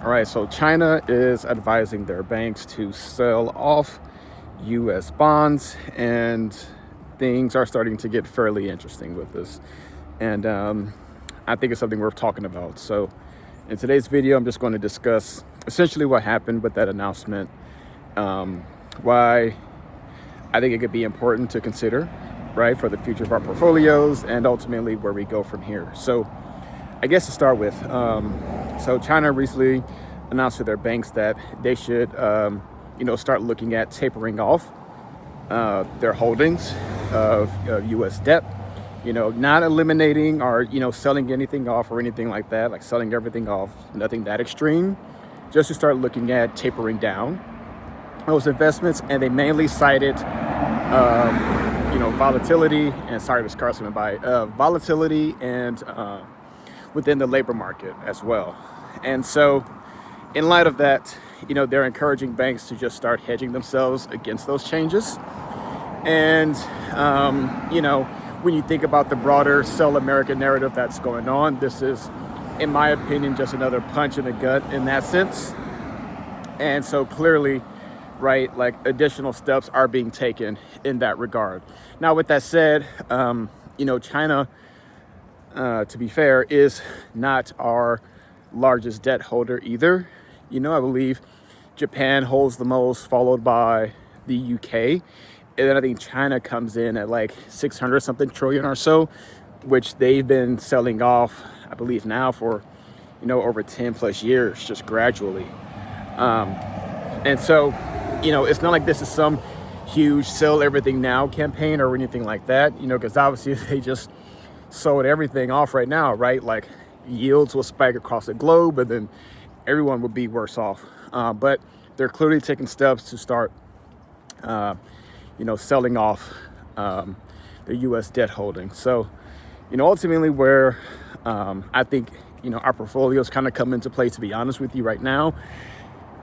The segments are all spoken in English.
All right, so China is advising their banks to sell off US bonds, and things are starting to get fairly interesting with this. And I think it's something worth talking about. So, in today's video, I'm just going to discuss essentially what happened with that announcement, why I think it could be important to consider, right, for the future of our portfolios, and ultimately where we go from here. So, I guess to start with, so China recently announced to their banks that they should, start looking at tapering off their holdings of U.S. debt. Not eliminating or selling anything off or anything like that, like selling everything off. Nothing that extreme. Just to start looking at tapering down those investments, and they mainly cited, volatility and volatility and within the labor market as well. And so in light of that, they're encouraging banks to just start hedging themselves against those changes. And, when you think about the broader sell America narrative that's going on, this is, in my opinion, just another punch in the gut in that sense. And so clearly, right, like additional steps are being taken in that regard. Now, with that said, China, to be fair, is not our largest debt holder either. I believe Japan holds the most, followed by the UK. And then I think China comes in at like 600 something trillion or so, which they've been selling off, I believe now for, over 10 plus years, just gradually. And so, it's not like this is some huge sell everything now campaign or anything like that, because obviously they just sold everything off right now, right? Like yields will spike across the globe, and then everyone would be worse off. But they're clearly taking steps to start, selling off the U.S. debt holdings. So, ultimately where I think, our portfolios kind of come into play, to be honest with you right now,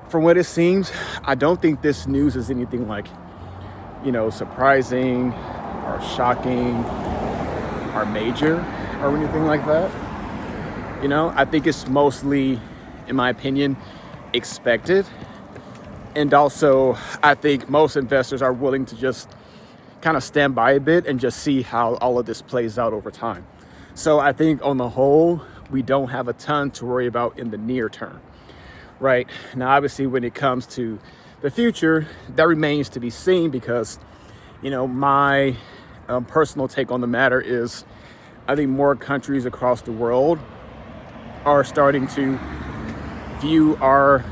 from what it seems, I don't think this news is anything like, surprising or shocking or major or anything like that. I think it's mostly, in my opinion, expected. And also, I think most investors are willing to just kind of stand by a bit and just see how all of this plays out over time. So I think on the whole, we don't have a ton to worry about in the near term, right? Now, obviously, when it comes to the future, that remains to be seen because, my personal take on the matter is I think more countries across the world are starting to view our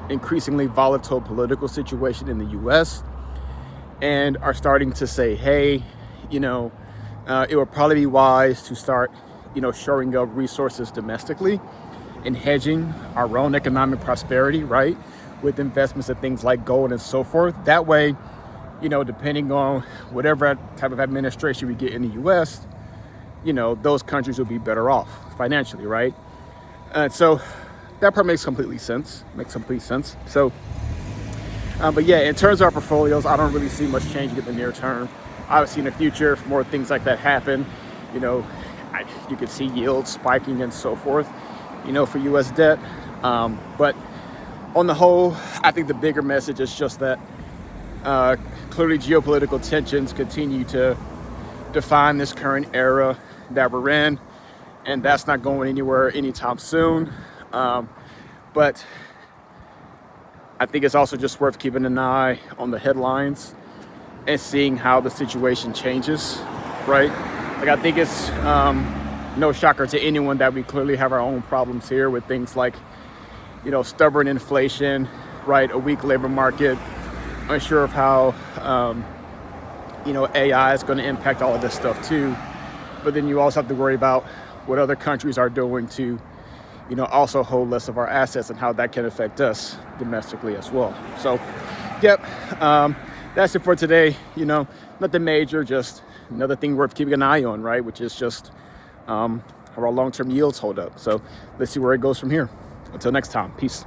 increasingly volatile political situation in the US and are starting to say, hey, it would probably be wise to start, shoring up resources domestically and hedging our own economic prosperity, right? With investments in things like gold and so forth. That way, depending on whatever type of administration we get in the US, those countries will be better off financially, right? So that part makes complete sense. So, but yeah, in terms of our portfolios, I don't really see much changing in the near term. Obviously, in the future, if more things like that happen, you could see yields spiking and so forth, for U.S. debt. But on the whole, I think the bigger message is just that clearly geopolitical tensions continue to define this current era that we're in, and that's not going anywhere anytime soon. But I think it's also just worth keeping an eye on the headlines and seeing how the situation changes, right? Like, I think it's no shocker to anyone that we clearly have our own problems here with things like, stubborn inflation, right? A weak labor market, unsure of how, AI is going to impact all of this stuff too. But then you also have to worry about what other countries are doing to, also hold less of our assets and how that can affect us domestically as well. So, yep, that's it for today. Nothing major, just another thing worth keeping an eye on, right? Which is just how our long-term yields hold up. So let's see where it goes from here. Until next time, peace.